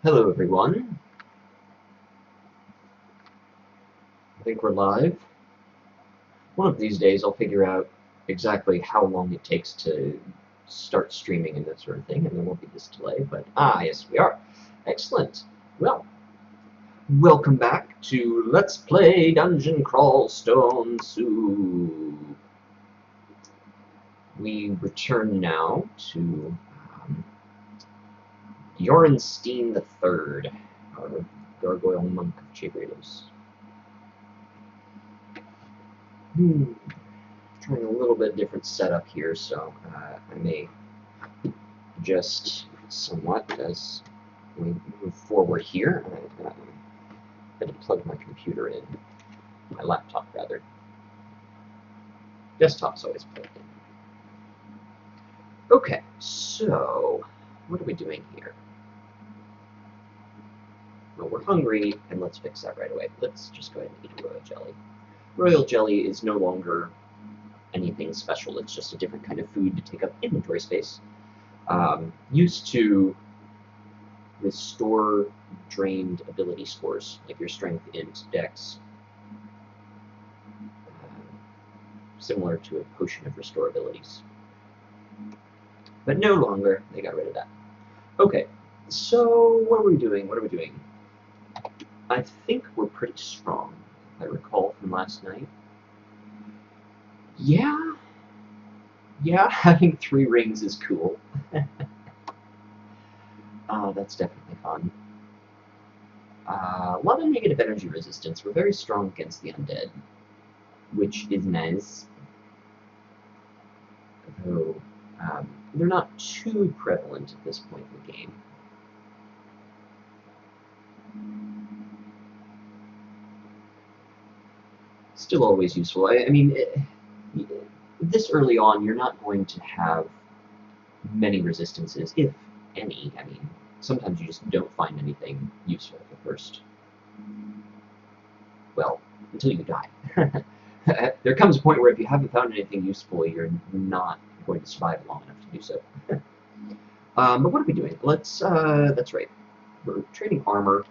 Hello everyone, I think we're live. One of these days I'll figure out exactly how long it takes to start streaming and that sort of thing, and there won't be this delay, but yes we are. Excellent. Well, welcome back to Let's Play Dungeon Crawl Stone Soup. We return now to Jorenstein III, our gargoyle monk of Chagritos. Trying a little bit different setup here, so I may adjust somewhat as we move forward here. I had to plug my computer in, my laptop rather. Desktop's always plugged in. Okay, so what are we doing here? Well, we're hungry, and let's fix that right away. Let's just go ahead and eat a royal jelly. Royal jelly is no longer anything special. It's just a different kind of food to take up inventory space. Used to restore drained ability scores, like your strength, int, dex. Similar to a potion of restore abilities. But no longer, they got rid of that. Okay, so what are we doing? What are we doing? I think we're pretty strong, if I recall from last night. Yeah, having 3 rings is cool. That's definitely fun. A lot of negative energy resistance. We're very strong against the undead, which is nice. Though they're not too prevalent at this point in the game. Still always useful. I mean, this early on, you're not going to have many resistances, if any. I mean, sometimes you just don't find anything useful at first. Well, until you die. There comes a point where if you haven't found anything useful, you're not going to survive long enough to do so. But what are we doing? Let's, that's right. We're trading armor.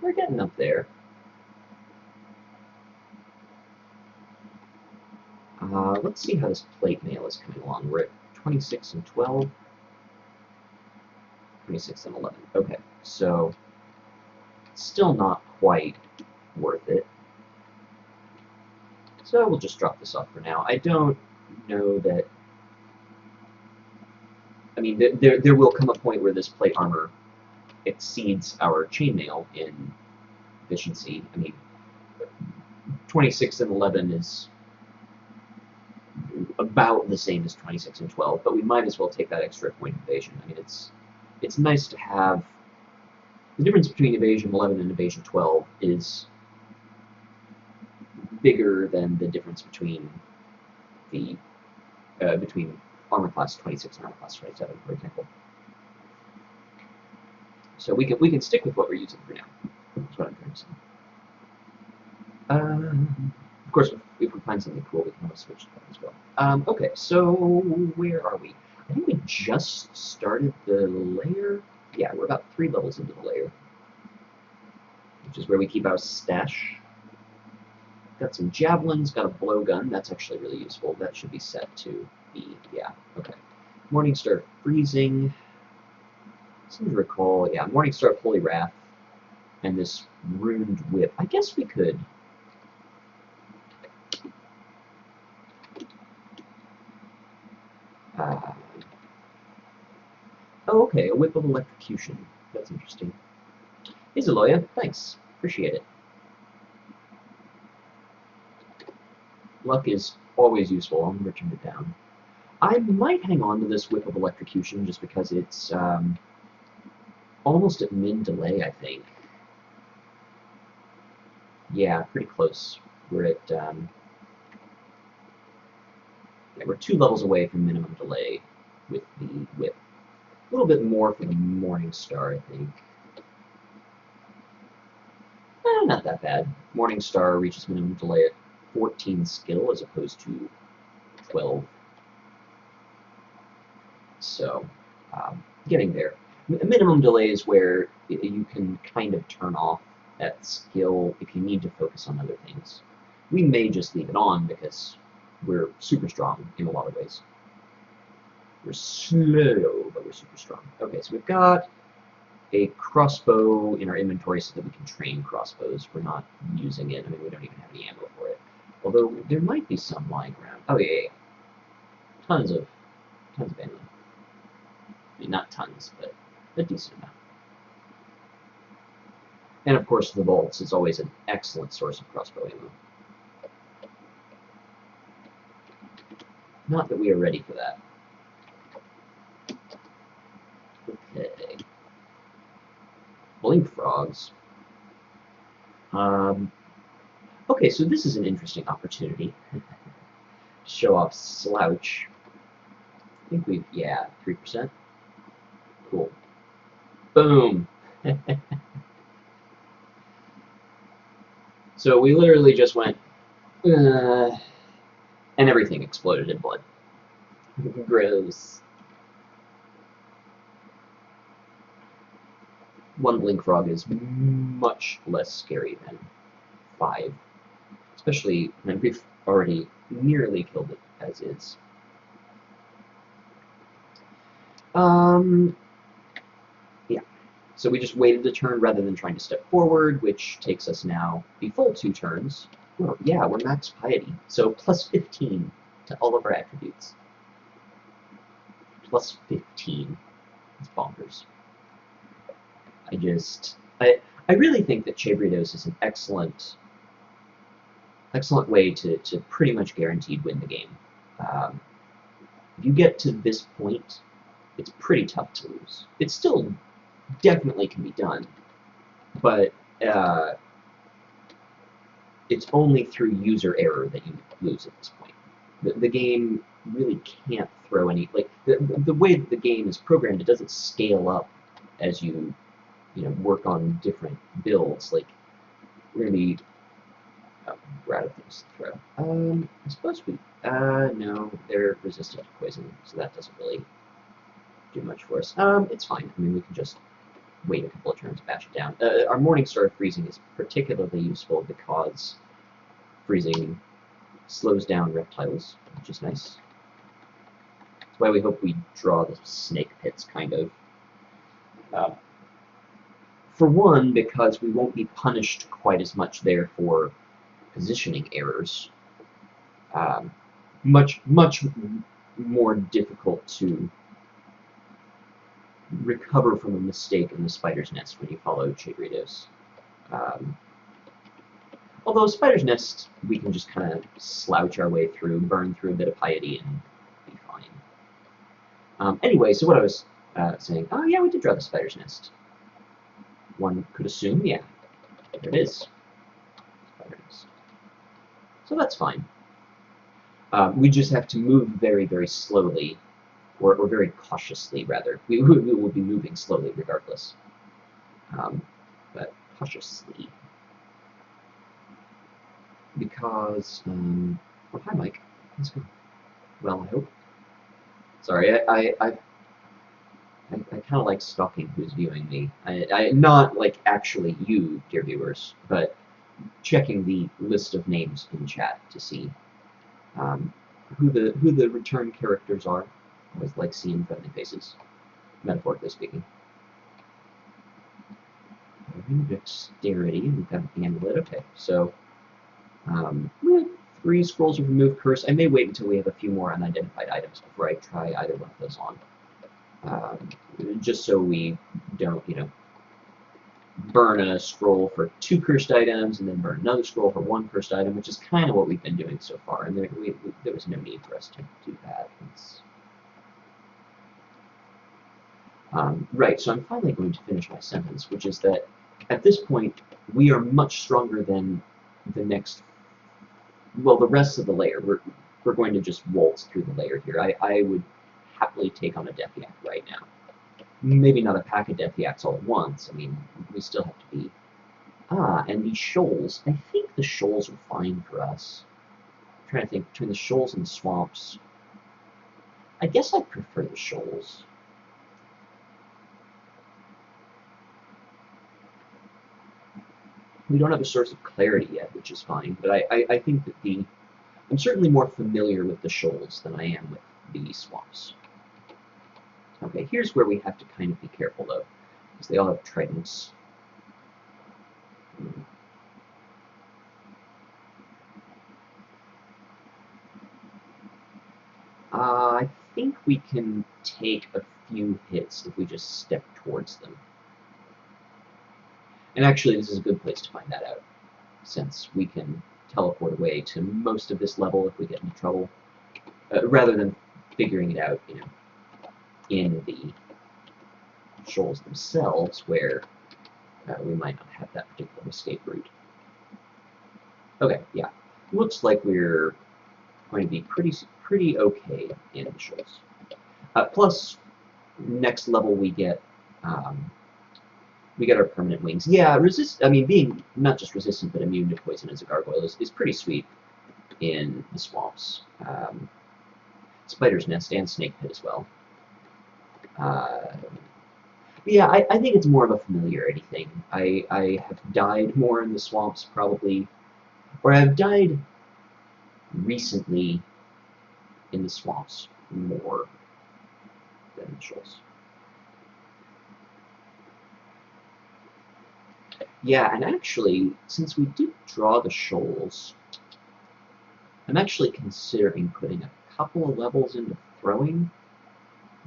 We're getting up there. Let's see how this plate mail is coming along. We're at 26 and 12. 26 and 11. Okay, so still not quite worth it. So we'll just drop this off for now. I don't know that... I mean, there will come a point where this plate armor exceeds our chainmail in efficiency. I mean, 26 and 11 is about the same as 26 and 12, but we might as well take that extra point of evasion. I mean, it's nice to have... The difference between evasion 11 and evasion 12 is bigger than the difference between the between armor class 26 and armor class 27, for example. So we can stick with what we're using for now. That's what I'm trying to say. Of course, if we find something cool, we can always switch to that as well. Okay, so where are we? I think we just started the lair. Yeah, we're about 3 levels into the lair, which is where we keep our stash. Got some javelins, got a blowgun. That's actually really useful. That should be set to B. Yeah, okay. Morningstar Freezing. I seem to recall, yeah, Morningstar Holy Wrath, and this Runed Whip. I guess we could... oh, okay, a Whip of Electrocution. That's interesting. Hey, Zaloya, thanks. Appreciate it. Luck is always useful. I'll never turn it down. I might hang on to this Whip of Electrocution just because it's almost at mid-delay, I think. Yeah, pretty close. We're at... yeah, we're 2 levels away from minimum delay with the Whip. A little bit more for the Morningstar, I think. Not that bad. Morningstar reaches minimum delay at 14 skill as opposed to 12. So, getting there. minimum delays where you can kind of turn off that skill if you need to focus on other things. We may just leave it on because we're super strong in a lot of ways. We're slow, but we're super strong. Okay, so we've got a crossbow in our inventory so that we can train crossbows. We're not using it. I mean, we don't even have any ammo for it. Although there might be some lying around. Oh yeah. Tons of ammo. I mean, not tons, but a decent amount. And of course, the bolts is always an excellent source of crossbow ammo. Not that we are ready for that. Okay. Blink frogs. Okay, so this is an interesting opportunity. Show off Slouch. I think we've, yeah, 3%. Cool. Boom! So we literally just went, and everything exploded in blood. Gross. One blink frog is much less scary than 5. Especially when we've already nearly killed it as is. Yeah. So we just waited a turn rather than trying to step forward, which takes us now a full 2 turns. Well, yeah, we're max piety, so plus 15 to all of our attributes. Plus 15. It's bonkers. I really think that Chebritos is an excellent way to pretty much guaranteed win the game. If you get to this point, it's pretty tough to lose. It still definitely can be done, but it's only through user error that you lose at this point. The game really can't throw any, like, the way that the game is programmed, it doesn't scale up as you work on different builds. Like, we're gonna be, we're out of things to throw. I suppose we, no, they're resistant to poison, so that doesn't really do much for us. It's fine. I mean, we can just wait a couple of turns, bash it down. Our Morningstar freezing is particularly useful because freezing slows down reptiles, which is nice. That's why we hope we draw the snake pits, kind of. For one, because we won't be punished quite as much there for positioning errors. Much more difficult to recover from a mistake in the spider's nest when you follow Chagritos. Although Spider's Nest, we can just kind of slouch our way through, burn through a bit of piety, and be fine. Anyway, so what I was saying, oh yeah, we did draw the Spider's Nest. One could assume, yeah, there it is. Spider Nest. So that's fine. We just have to move very, very slowly, or very cautiously, rather. We will be moving slowly regardless, but cautiously. Because, oh, hi, Mike. Let's go. Well, I hope. Sorry, I kind of like stalking who's viewing me. Not like actually you, dear viewers, but checking the list of names in chat to see who the return characters are. I always like seeing friendly faces, metaphorically speaking. Dexterity, we've got the amulet. Okay, so 3 scrolls of remove curse. I may wait until we have a few more unidentified items before I try either one of those on. Just so we don't, burn a scroll for 2 cursed items and then burn another scroll for 1 cursed item, which is kind of what we've been doing so far, and there was no need for us to do that. Right, so I'm finally going to finish my sentence, which is that at this point, we are much stronger than the rest of the layer. We're going to just waltz through the layer here. I would happily take on a Death Yak right now. Maybe not a pack of Death Yaks all at once. I mean, we still have to be... and these shoals. I think the shoals are fine for us. I'm trying to think, between the shoals and the swamps. I guess I prefer the shoals. We don't have a source of clarity yet, which is fine, but I think that I'm certainly more familiar with the shoals than I am with the swamps. Okay, here's where we have to kind of be careful, though, because they all have tridents. I think we can take a few hits if we just step towards them. And actually, this is a good place to find that out, since we can teleport away to most of this level if we get into trouble, rather than figuring it out, in the shoals themselves, where we might not have that particular escape route. Okay, yeah. Looks like we're going to be pretty okay in the shoals. Plus, next level we get our permanent wings. Yeah, being not just resistant but immune to poison as a gargoyle is pretty sweet in the swamps. Spider's Nest and Snake Pit as well. Yeah, I think it's more of a familiarity thing. I have died more in the swamps probably, or I've died recently in the swamps more than in the shoals. Yeah, and actually, since we did draw the shoals, I'm actually considering putting a couple of levels into throwing,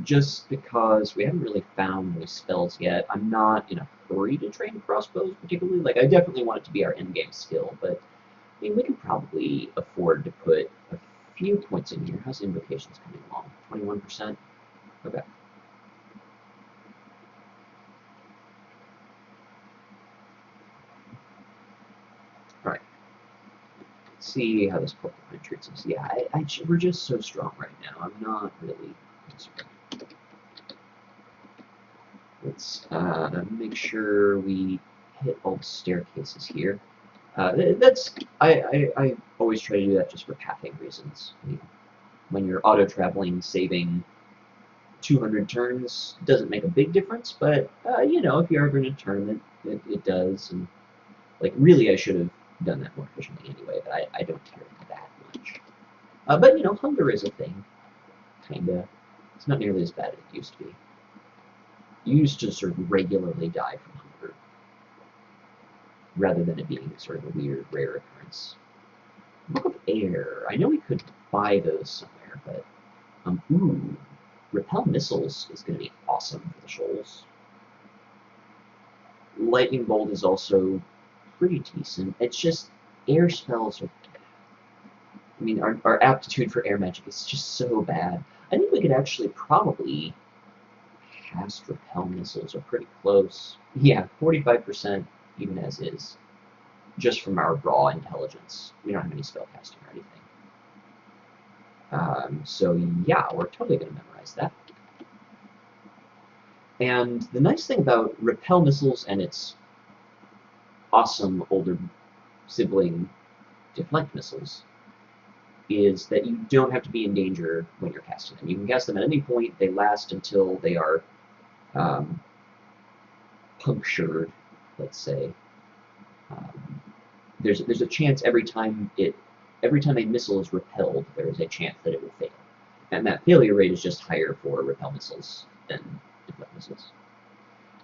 just because we haven't really found any spells yet. I'm not in a hurry to train crossbows particularly. Like, I definitely want it to be our endgame skill, but I mean, we can probably afford to put a few points in here. How's invocations coming along? 21%? Okay. Alright. Let's see how this Porcupine treats us. Yeah, we're just so strong right now. I'm not really concerned. Let's make sure we hit all the staircases here. I always try to do that just for pathing reasons. I mean, when you're auto-traveling, saving 200 turns doesn't make a big difference, but if you're ever in a tournament, it does. And like, really, I should have done that more efficiently anyway, but I don't care that much. But hunger is a thing, kinda. It's not nearly as bad as it used to be. You used to sort of regularly die from hunger, rather than it being sort of a weird, rare occurrence. Book of Air. I know we could buy those somewhere, but ooh, Repel Missiles is going to be awesome for the shoals. Lightning Bolt is also pretty decent. It's just air spells are. I mean, our aptitude for air magic is just so bad. I think we could actually probably cast Repel Missiles, or pretty close. Yeah, 45% even as is, just from our raw intelligence. We don't have any spell casting or anything. So yeah, we're totally going to memorize that. And the nice thing about Repel Missiles and its awesome older sibling Deflect Missiles is that you don't have to be in danger when you're casting them. You can cast them at any point. They last until they are punctured, let's say. There's a chance every time a missile is repelled, there is a chance that it will fail. And that failure rate is just higher for repel missiles than deflect missiles.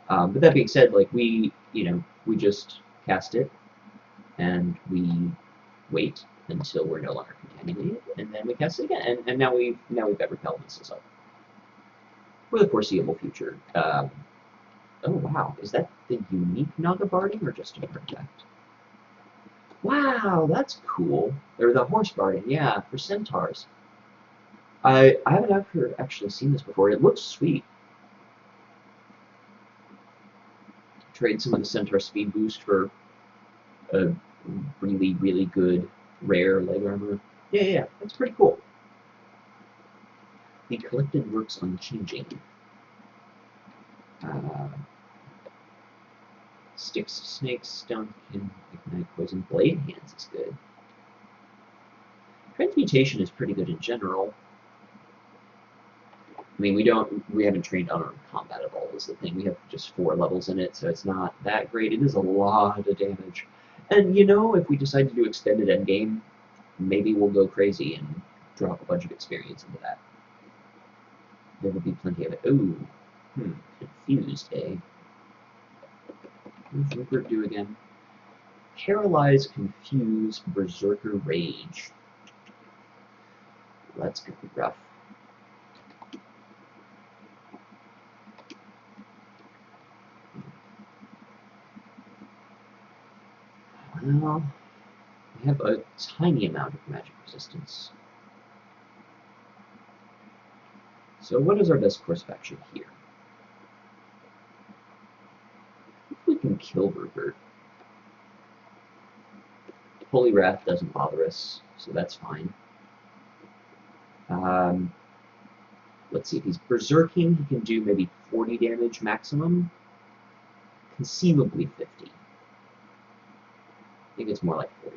But that being said, like we just cast it, and we wait until we're no longer contaminated, and then we cast it again, and now we've got repel missiles up for the foreseeable future. Oh wow, is that the unique Naga Barding or just an artifact? Wow, that's cool. Or the horse barding, yeah, for centaurs. I haven't actually seen this before. It looks sweet. Trade some of the centaur speed boost for a really, really good rare leg armor. Yeah, that's pretty cool. The collected works unchanging. Sticks, snakes, stone can ignite poison. Blade hands is good. Transmutation is pretty good in general. I mean, we haven't trained unarmed combat at all, is the thing. We have just 4 levels in it, so it's not that great. It is a lot of damage. And you know, if we decide to do extended endgame, maybe we'll go crazy and drop a bunch of experience into that. There will be plenty of it. Ooh, confused, eh? What does Rupert do again? Paralyze, confuse, berserker, rage. Well, that's gonna be rough. Well, we have a tiny amount of magic resistance. So what is our best course of action here? If we can kill Rupert. Holy Wrath doesn't bother us, so that's fine. Let's see, if he's berserking, he can do maybe 40 damage maximum. Conceivably 50. I think it's more like 40.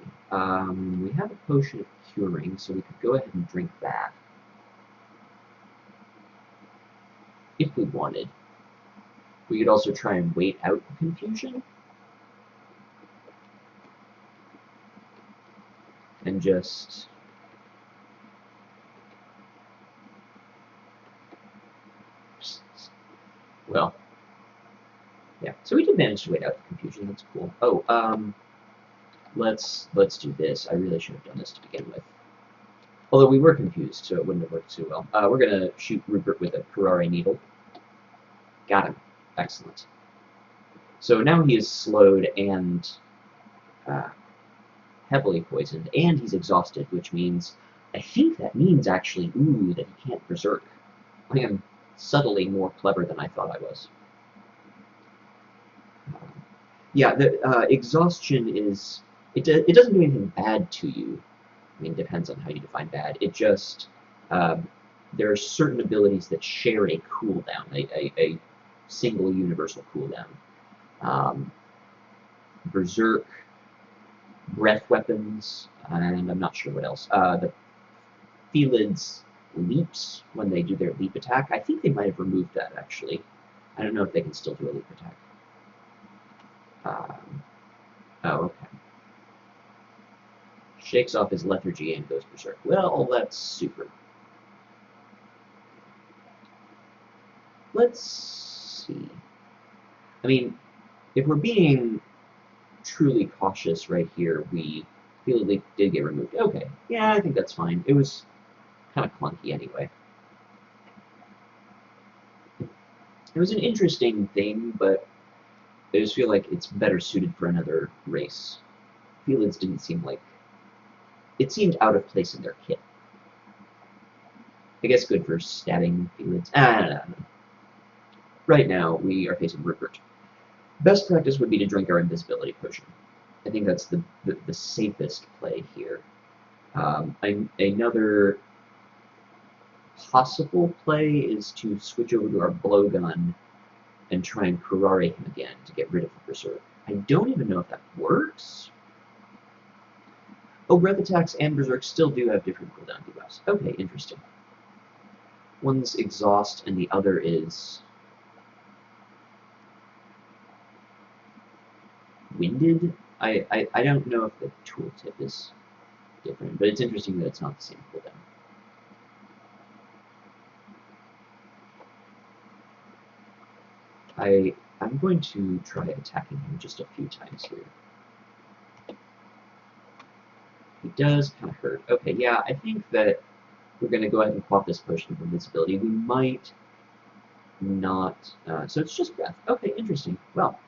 We have a potion of curing, so we could go ahead and drink that. If we wanted. We could also try and wait out the confusion. And just... Well, yeah. So we did manage to wait out the confusion. That's cool. Oh, let's do this. I really should have done this to begin with. Although we were confused, so it wouldn't have worked too well. We're gonna shoot Rupert with a Curare Needle. Got him. Excellent. So now he is slowed and heavily poisoned, and he's exhausted, which means, I think that means actually, ooh, that he can't berserk. I am subtly more clever than I thought I was. Yeah, the exhaustion is, it doesn't do anything bad to you. I mean, it depends on how you define bad. It just, there are certain abilities that share a cooldown, a single universal cooldown. Berserk, breath weapons, and I'm not sure what else. The Felid's leaps, when they do their leap attack, I think they might have removed that, actually. I don't know if they can still do a leap attack. Oh, okay. Shakes off his lethargy and goes berserk. Well, that's super. Let's see. I mean, if we're being truly cautious right here, we feel they did get removed. Okay, yeah, I think that's fine. It was kind of clunky anyway. It was an interesting thing, but I just feel like it's better suited for another race. Felids didn't seem like... It seemed out of place in their kit. I guess good for stabbing Felids. Right now, we are facing Rupert. Best practice would be to drink our invisibility potion. I think that's the safest play here. Another possible play is to switch over to our blowgun and try and Curare him again to get rid of the Berserk. I don't even know if that works. Oh, breath attacks and Berserk still do have different cooldown debuffs. Okay, interesting. One's exhaust and the other is winded. I don't know if the tooltip is different, but it's interesting that it's not the same cooldown. I'm going to try attacking him just a few times here. He does kind of hurt. Okay, yeah, I think that we're going to go ahead and pop this potion of invincibility. We might not... so it's just breath. Okay, interesting. Well,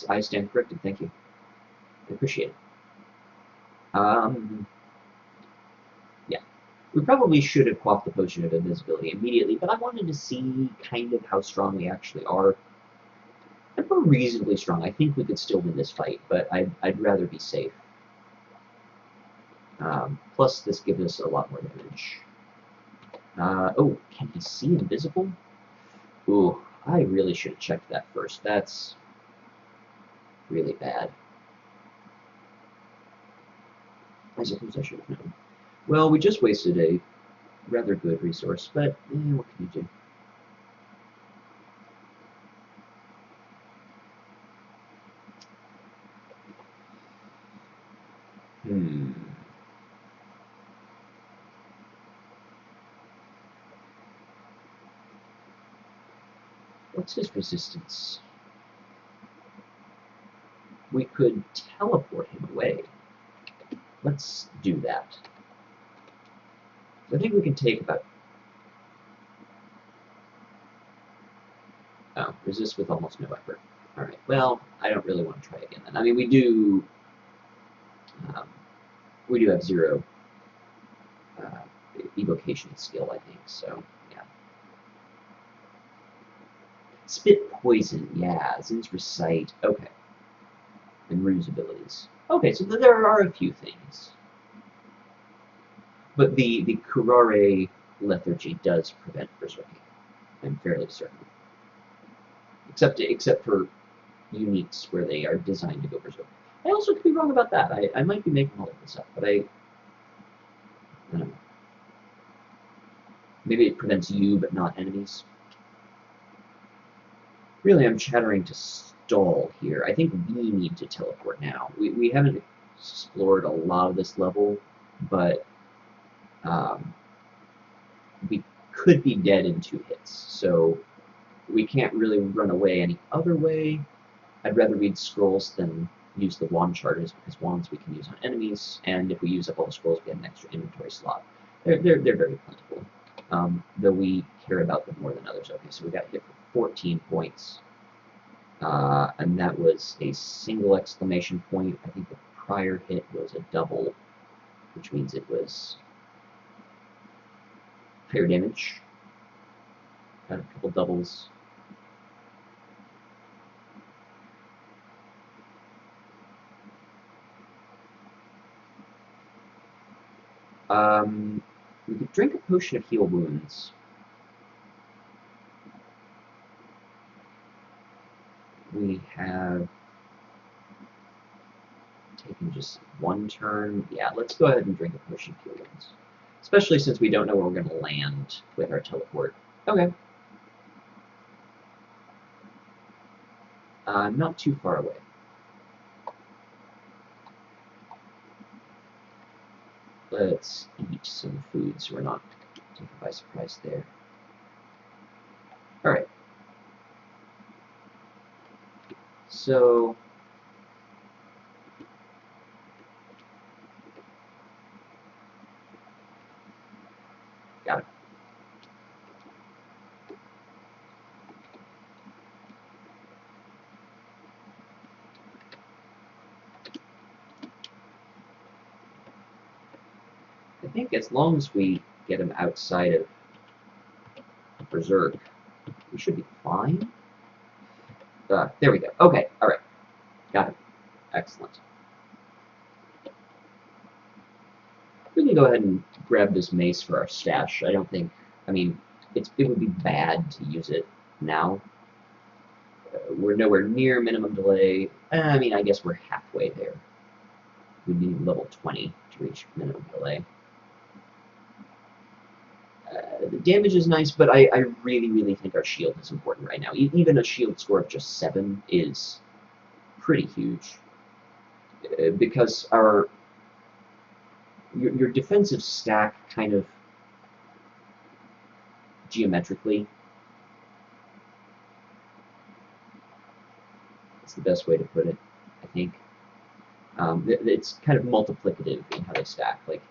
I stand corrected. Thank you. I appreciate it. Yeah. We probably should have popped the potion of invisibility immediately, but I wanted to see kind of how strong we actually are. And we're reasonably strong. I think we could still win this fight, but I'd rather be safe. Plus, this gives us a lot more damage. Oh, can he see invisible? Ooh, I really should have checked that first. That's really bad. I suppose I should have known. Well, we just wasted a rather good resource, but what can you do? Hmm. What's his resistance? We could teleport him away. Let's do that. I think we can take about... Oh, resist with almost no effort. Alright, well, I don't really want to try again then. I mean, we do have 0 evocation skill, I think, so, yeah. Spit poison, yeah, Zin's recite, okay. And Rue's abilities. Okay, so there are a few things. But the Curare lethargy does prevent berserking. I'm fairly certain. Except for uniques where they are designed to go berserk. I also could be wrong about that. I might be making all of this up, but I don't know. Maybe it prevents you, but not enemies. Really, I'm chattering to stall here. I think we need to teleport now. We haven't explored a lot of this level, but we could be dead in 2 hits. So we can't really run away any other way. I'd rather read scrolls than use the wand charters, because wands we can use on enemies, and if we use up all the scrolls, we get an extra inventory slot. They're very plentiful, though we care about them more than others. Okay, so we got hit for 14 points, and that was a single exclamation point. I think the prior hit was a double, which means it was higher damage. Got a couple doubles. We could drink a potion of heal wounds. We have taken just 1 turn. Yeah, let's go ahead and drink a potion of heal wounds. Especially since we don't know where we're going to land with our teleport. Okay. Not too far away. Let's eat some food so we're not taken by surprise there. Alright. So... got it. I think as long as we get him outside of Berserk, we should be fine. There we go. Okay, alright. Got it. Excellent. We can go ahead and grab this mace for our stash. I don't think... I mean, it would be bad to use it now. We're nowhere near minimum delay. I mean, I guess we're halfway there. We need level 20 to reach minimum delay. The damage is nice, but I really think our shield is important right now. Even a shield score of just 7 is pretty huge. Because your defensive stack kind of geometrically, that's the best way to put it, I think. It's kind of multiplicative in how they stack. Like,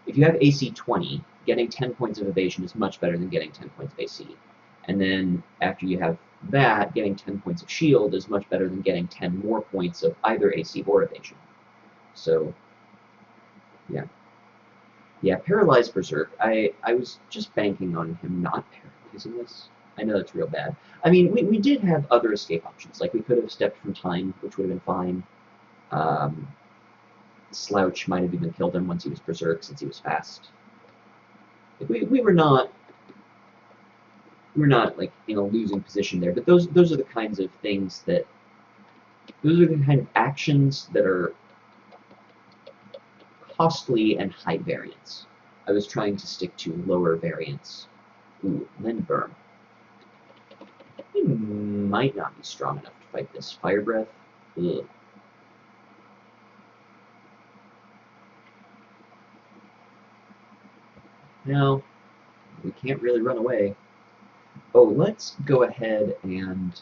if you have AC 20, getting 10 points of evasion is much better than getting 10 points of AC. And then after you have that, getting 10 points of shield is much better than getting 10 more points of either AC or evasion. So, yeah. Yeah, Paralyzed Berserk. I was just banking on him not paralyzing us. I know that's real bad. I mean, we did have other escape options. Like, we could have stepped from time, which would have been fine. Slouch might have even killed him once he was Berserk, since he was fast. Like, we were not like in a losing position there, but those are the kinds of things that... those are the kind of actions that are costly and high variance. I was trying to stick to lower variance. Ooh, Lindberm. He might not be strong enough to fight this. Fire Breath? Ugh. No, we can't really run away. Oh, let's go ahead and...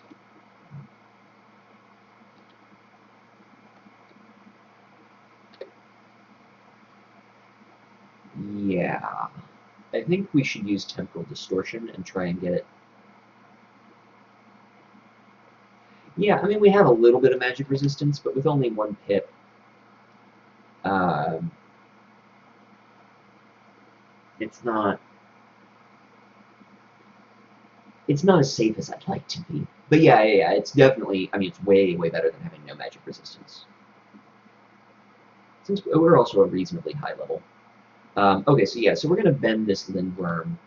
Yeah. I think we should use Temporal Distortion and try and get it. Yeah, I mean, we have a little bit of magic resistance, but with only one pip, um, it's not as safe as I'd like to be. But yeah, it's definitely, I mean, it's way, way better than having no magic resistance. Since we're also a reasonably high level. Okay, so yeah, so we're going to bend this Lindworm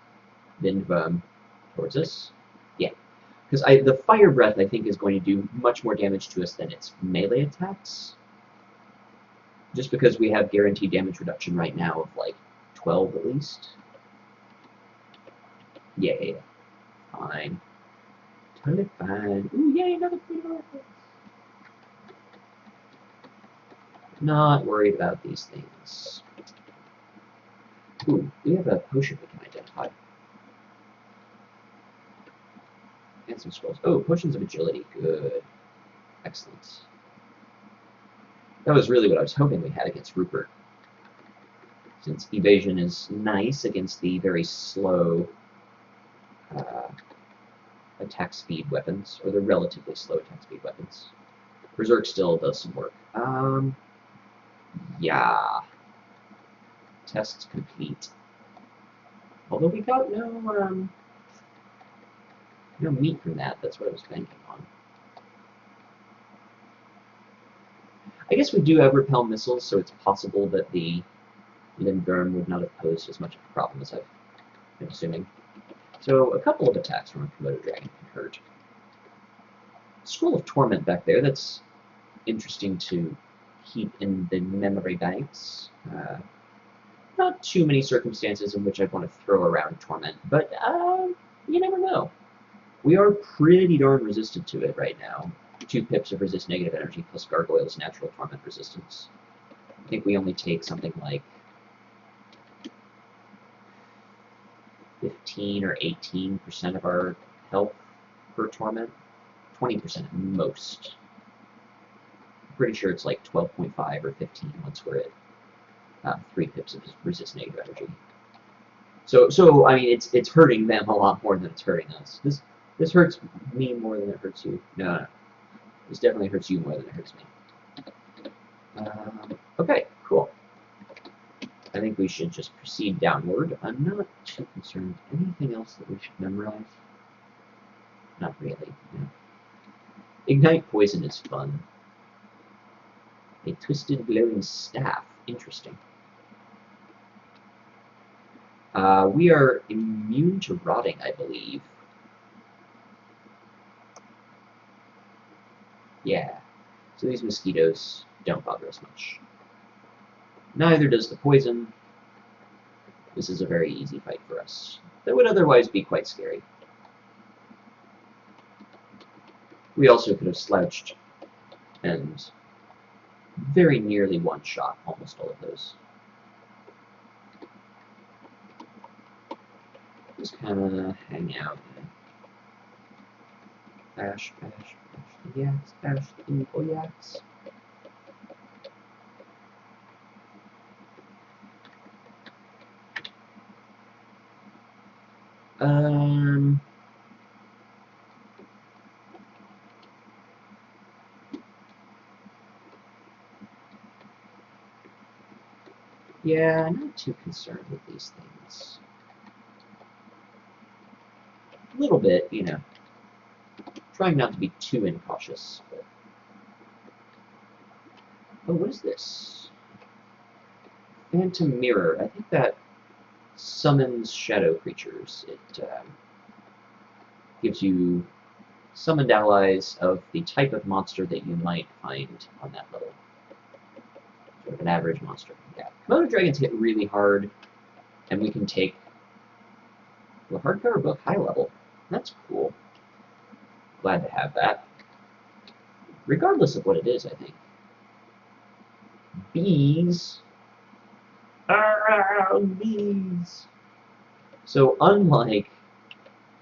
towards us. Yeah, because the Fire Breath, I think, is going to do much more damage to us than its melee attacks. Just because we have guaranteed damage reduction right now of like 12 at least. Yeah, fine. Totally fine. Ooh, yay, another pretty Orifice. Not worried about these things. Ooh, we have a potion we can identify. And some scrolls. Oh, potions of agility. Good. Excellent. That was really what I was hoping we had against Rupert. Since evasion is nice against the very slow attack speed weapons, or the relatively slow attack speed weapons. Berserk still does some work. Yeah. Test complete. Although we got no meat from that. That's what I was banking on. I guess we do have repel missiles, so it's possible that the Lindworm would not have posed as much of a problem as I've been assuming. So a couple of attacks from a Komodo Dragon can hurt. Scroll of Torment back there, that's interesting to keep in the memory banks. Not too many circumstances in which I'd want to throw around Torment, but you never know. We are pretty darn resistant to it right now. 2 pips of resist negative energy plus Gargoyle's natural Torment resistance. I think we only take something like 15 or 18% of our health per Torment. 20% at most. I'm pretty sure it's like 12.5 or 15 once we're at 3 pips of resist negative energy. So I mean, it's hurting them a lot more than it's hurting us. This hurts me more than it hurts you. No. This definitely hurts you more than it hurts me. Okay, cool. I think we should just proceed downward. I'm not too concerned. Anything else that we should memorize? Not really, no. Ignite Poison is fun. A twisted glowing staff. Interesting. We are immune to rotting, I believe. Yeah. So these mosquitoes don't bother us much. Neither does the poison. This is a very easy fight for us. That would otherwise be quite scary. We also could have slouched and very nearly one-shot almost all of those. Just kind of hang out and bash the yaks, bash the evil yaks. Yeah, I'm not too concerned with these things. A little bit, you know. Trying not to be too incautious. But... oh, what is this? Phantom Mirror. I think that summons shadow creatures. It gives you summoned allies of the type of monster that you might find on that level. Sort of an average monster. Yeah. Komodo dragons hit really hard, and we can take a hardcover book high level. That's cool. Glad to have that. Regardless of what it is, I think. Bees. Bees. So unlike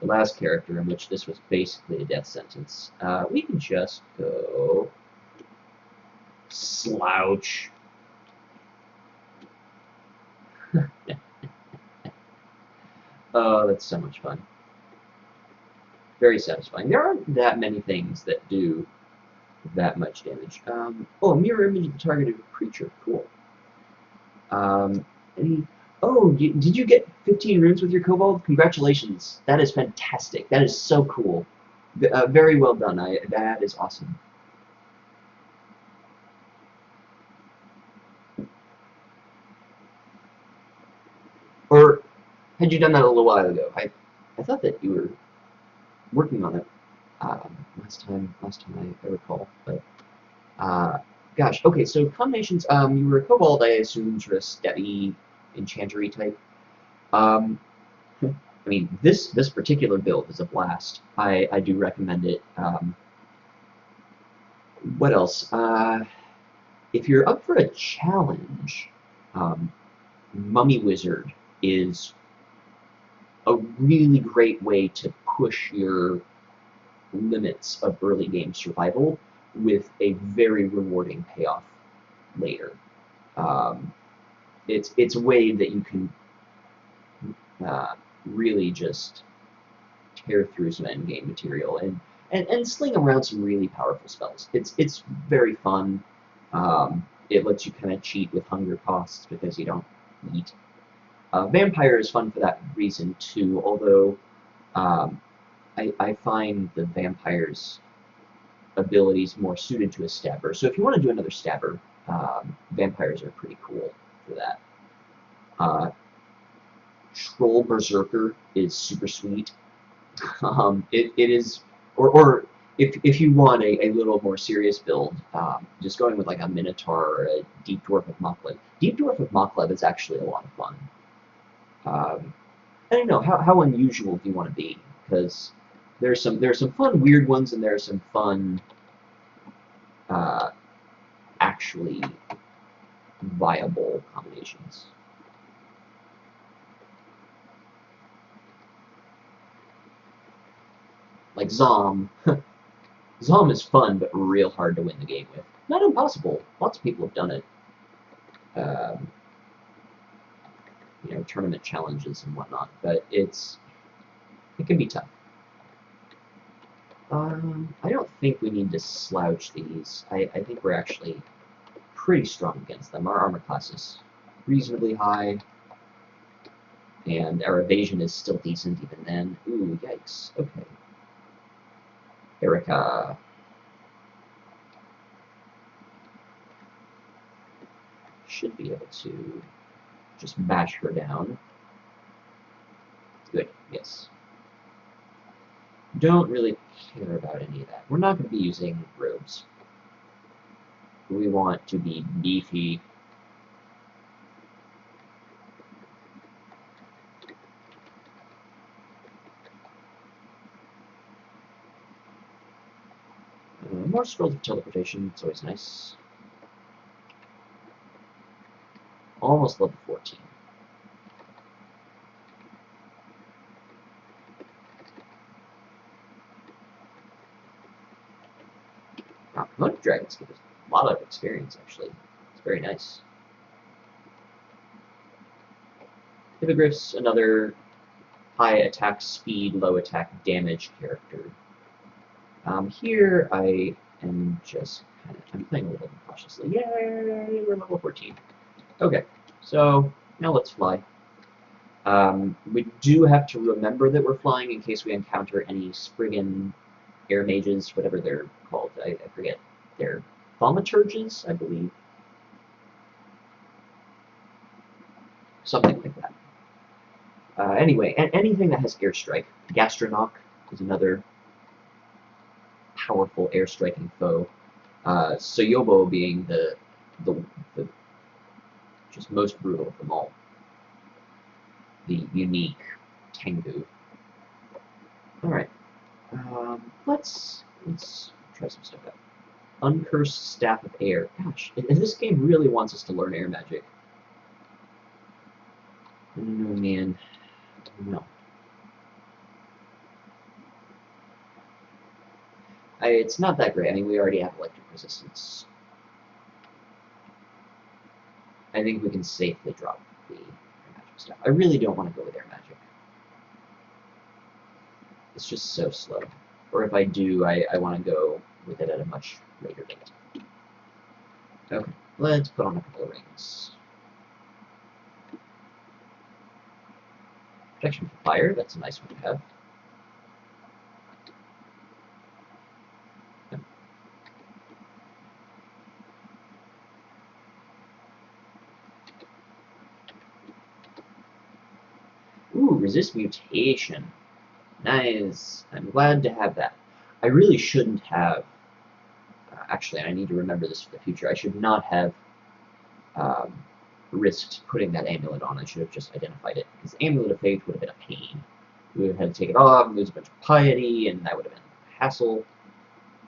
the last character, in which this was basically a death sentence, we can just go slouch. Oh, that's so much fun. Very satisfying. There aren't that many things that do that much damage. Oh, a mirror image of the targeted creature. Cool. Any... Oh, did you get 15 runes with your kobold? Congratulations. That is fantastic. That is so cool. Very well done. That is awesome. Or had you done that a little while ago? I thought that you were working on it last time I recall. But gosh, okay. So combinations. You were a kobold, I assume, sort of steady enchantery type. I mean, this particular build is a blast. I do recommend it. What else? If you're up for a challenge, Mummy Wizard is a really great way to push your limits of early game survival with a very rewarding payoff later. It's a way that you can really just tear through some endgame material and sling around some really powerful spells. It's very fun. It lets you kind of cheat with hunger costs because you don't eat. Vampire is fun for that reason too, although I find the vampire's abilities more suited to a stabber. So if you want to do another stabber, vampires are pretty cool for that. Troll Berserker is super sweet. It is, or if you want a little more serious build, just going with like a Minotaur or a Deep Dwarf of Moklev. Deep Dwarf of Moklev is actually a lot of fun. I don't know, how unusual do you want to be? Because there's some fun weird ones, and there are some fun actually viable combinations. Like Zom. Zom is fun, but real hard to win the game with. Not impossible. Lots of people have done it. You know, tournament challenges and whatnot, but it can be tough. I don't think we need to slouch these. I think we're actually pretty strong against them. Our armor class is reasonably high, and our evasion is still decent even then. Ooh, yikes. Okay. Erica. Should be able to just bash her down. Good, yes. Don't really care about any of that. We're not going to be using robes. We want to be beefy. More scrolls of teleportation, it's always nice. Almost level 14. Promoted dragons give us a lot of experience, actually. It's very nice. Hippogriff's another high attack speed, low attack damage character. Here I am just I'm playing a little cautiously. Yay, we're level 14. Okay, so now let's fly. We do have to remember that we're flying in case we encounter any Spriggan air mages, whatever they're called. I forget. They're thaumaturges, I believe. Something like that. Anyway, anything that has airstrike. Gastronok is another powerful air-striking foe. Soyobo being the just most brutal of them all. The unique Tengu. Alright. Let's try some stuff out. Uncursed Staff of Air. Gosh, this game really wants us to learn air magic. Oh man. No. It's not that great. I mean, we already have electric resistance. I think we can safely drop the air magic stuff. I really don't want to go with air magic. It's just so slow. Or if I do, I want to go with it at a much later date. Okay, let's put on a couple of rings. Protection from fire, that's a nice one to have. Yep. Ooh, resist mutation. Nice. I'm glad to have that. I really shouldn't have. Actually, I need to remember this for the future. I should not have risked putting that amulet on. I should have just identified it, because the Amulet of Faith would have been a pain. We would have had to take it off, and lose a bunch of piety, and that would have been a hassle.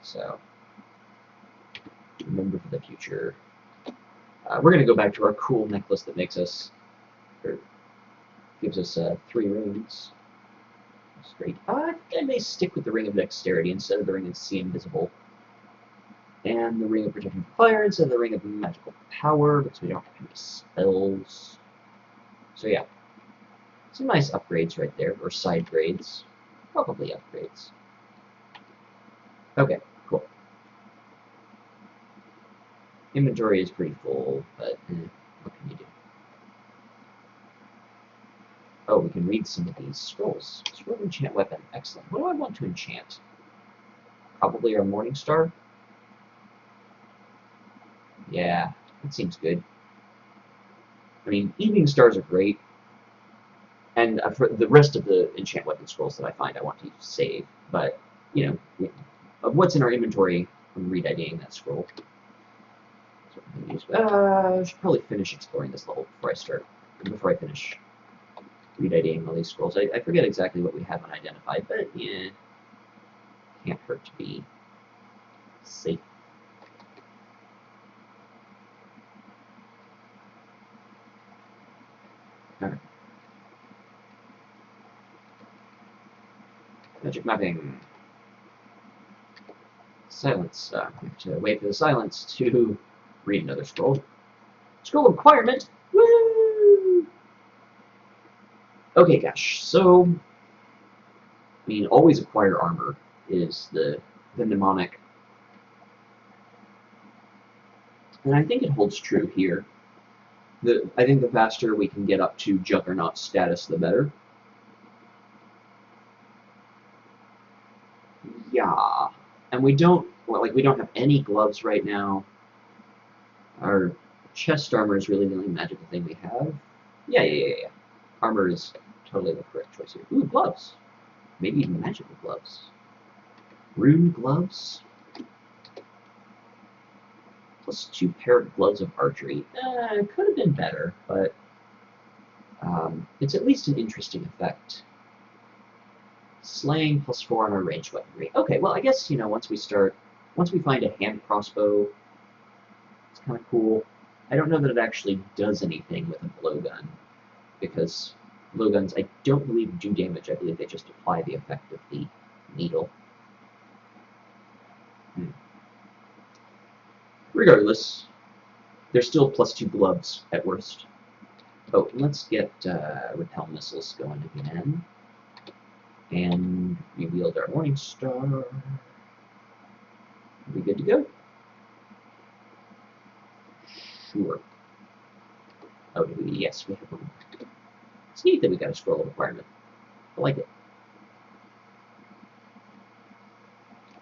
So, remember for the future. We're going to go back to our cool necklace that makes us, or gives us 3 rings. That's great. I may stick with the Ring of Dexterity instead of the Ring of See Invisible. And the Ring of Protection from Fire instead of the Ring of Magical Power, because we don't have any spells. So yeah, some nice upgrades right there, or side grades. Probably upgrades. Okay, cool. Inventory is pretty full, but what can you do? Oh, we can read some of these scrolls. Scroll of Enchant Weapon, excellent. What do I want to enchant? Probably our Morning Star? Yeah, that seems good. I mean, Evening Stars are great, and for the rest of the enchant weapon scrolls that I find, I want to save. But, you know, of what's in our inventory, I'm re-IDing that scroll. So I should probably finish exploring this level before I finish re-IDing all these scrolls. I forget exactly what we have unidentified, but yeah, can't hurt to be safe. Alright. Magic mapping. Silence. We have to wait for the silence to read another scroll. Scroll requirement! Woo! Okay, gosh. So, I mean, always acquire armor is the mnemonic. And I think it holds true here. I think the faster we can get up to Juggernaut status, the better. Yeah. And we don't have any gloves right now. Our chest armor is really the only magical thing we have. Yeah. Armor is totally the correct choice here. Ooh, gloves. Maybe even magical gloves. Rune gloves. Plus 2 pair of gloves of archery. It could have been better, but it's at least an interesting effect. Slaying plus 4 on our ranged weaponry. Okay, well, I guess, you know, once we find a hand crossbow, it's kind of cool. I don't know that it actually does anything with a blowgun, because blowguns, I don't believe, do damage. I believe they just apply the effect of the needle. Regardless, they're still plus 2 gloves at worst. Oh, let's get repel missiles going again. And we wield our Morning Star. Are we good to go? Sure. Oh, yes, we have one. It's neat that we got a scroll requirement. I like it.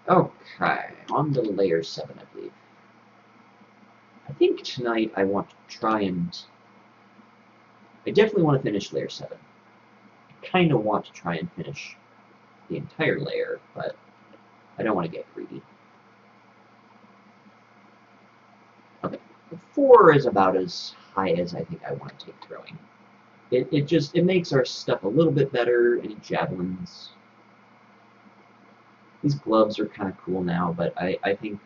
Okay, on to layer 7, I believe. I think tonight I want to try and... I definitely want to finish layer 7. I kind of want to try and finish the entire layer, but I don't want to get greedy. Okay, 4 is about as high as I think I want to take throwing. It makes our stuff a little bit better. Any javelins? These gloves are kind of cool now, but I think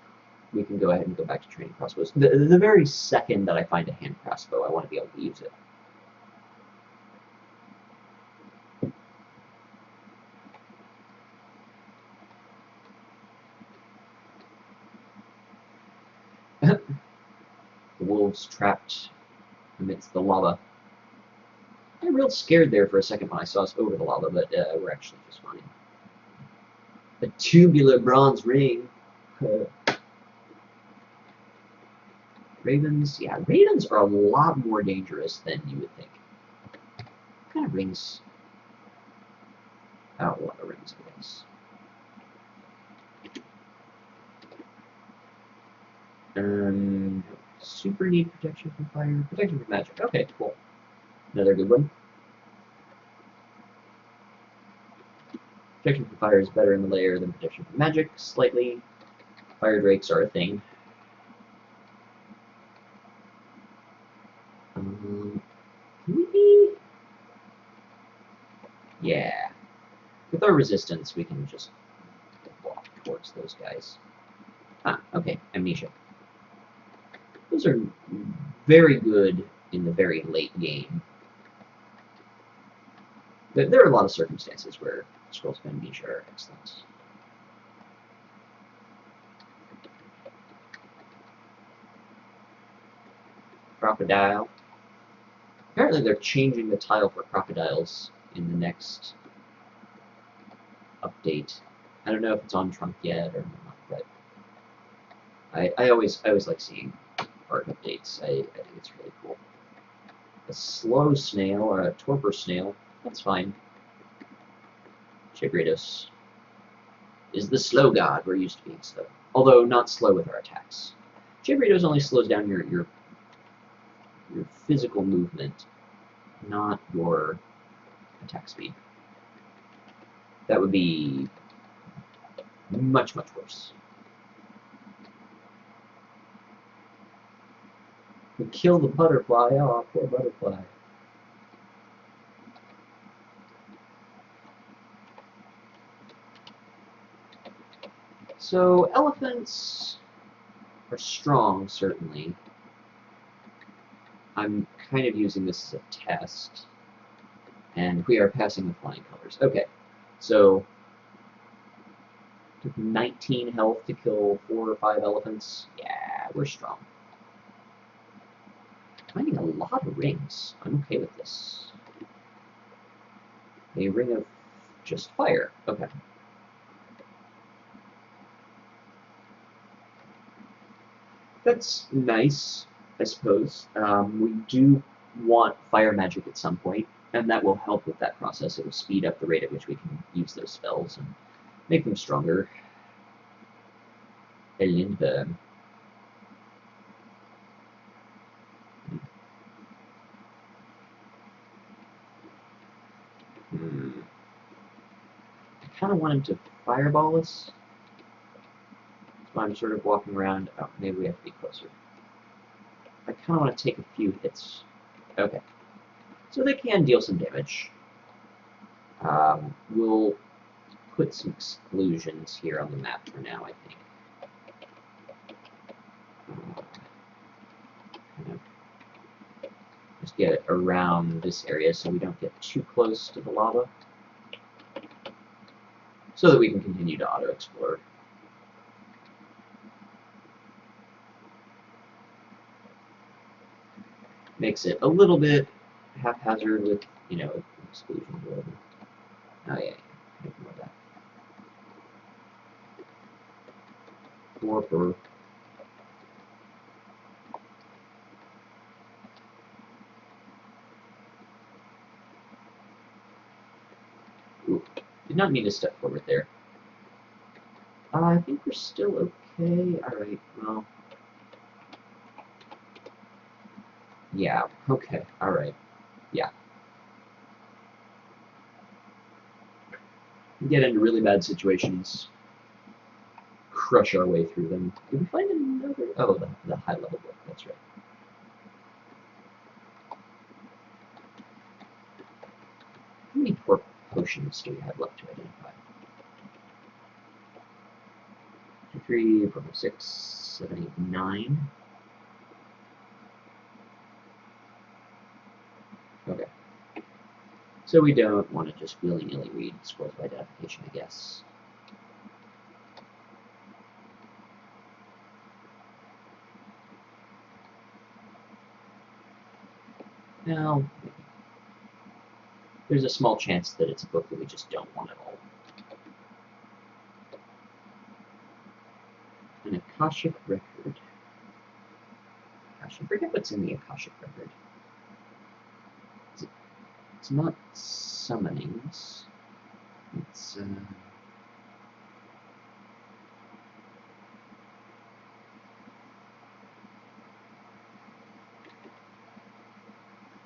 we can go ahead and go back to training crossbows. The very second that I find a hand crossbow, I want to be able to use it. wolves trapped amidst the lava. I got real scared there for a second when I saw us over the lava, but we're actually just fine. A tubular bronze ring. Ravens, yeah, ravens are a lot more dangerous than you would think. What kind of rings? Oh, a lot of rings, I guess. Super need protection from fire. Protection from magic. Okay, cool. Another good one. Protection from fire is better in the lair than protection from magic, slightly. Fire drakes are a thing. Can we be? Yeah. With our resistance, we can just walk towards those guys. Ah, okay, amnesia. Those are very good in the very late game. There are a lot of circumstances where scrolls of amnesia are excellent. Crocodile. Apparently they're changing the tile for crocodiles in the next update. I don't know if it's on Trunk yet or not, but I always like seeing art updates. I think it's really cool. A slow snail or a torpor snail, that's fine. Chagritos is the slow god. We're used to being slow. Although not slow with our attacks. Chagritos only slows down your physical movement, not your attack speed. That would be much, much worse. We kill the butterfly. Oh, poor butterfly. So elephants are strong, certainly. I'm kind of using this as a test. And we are passing the flying colors. Okay, so took 19 health to kill 4 or 5 elephants. Yeah, we're strong. Finding a lot of rings. I'm okay with this. A ring of just fire. Okay. That's nice, I suppose. We do want fire magic at some point, and that will help with that process. It will speed up the rate at which we can use those spells and make them stronger. Elindberg. I kind of want him to fireball us. So I'm sort of walking around. Oh, maybe we have to be closer. I kind of want to take a few hits. Okay. So they can deal some damage. We'll put some exclusions here on the map for now, I think. Kind of just get it around this area so we don't get too close to the lava. So that we can continue to auto-explore. Makes it a little bit haphazard with, you know, exclusions or whatever. Oh yeah, ignore that. Torpor. Ooh, did not mean to step forward there. I think we're still okay. Alright, well. Yeah, okay, alright. Yeah. We get into really bad situations, crush our way through them. Did we find another? Oh, the high level book, that's right. How many potions do we have left to identify? 2, 3, 4, 5, 6, 7, 8, 9. Okay. So we don't want to just willy-nilly read scrolls of identification, I guess. Well, there's a small chance that it's a book that we just don't want at all. An Akashic Record. Gosh, I forget what's in the Akashic Record. It's not summonings. It's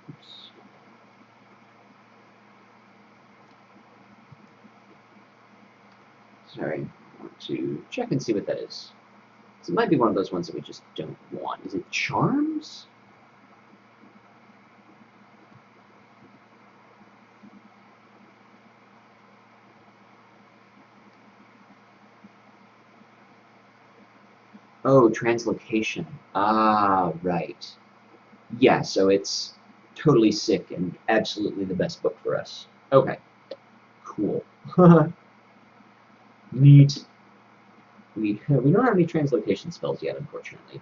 oops. Sorry, I want to check and see what that is. So it might be one of those ones that we just don't want. Is it Charms? Oh, Translocation. Ah, right. Yeah, so it's totally sick and absolutely the best book for us. Okay, cool. Neat. We don't have any translocation spells yet, unfortunately.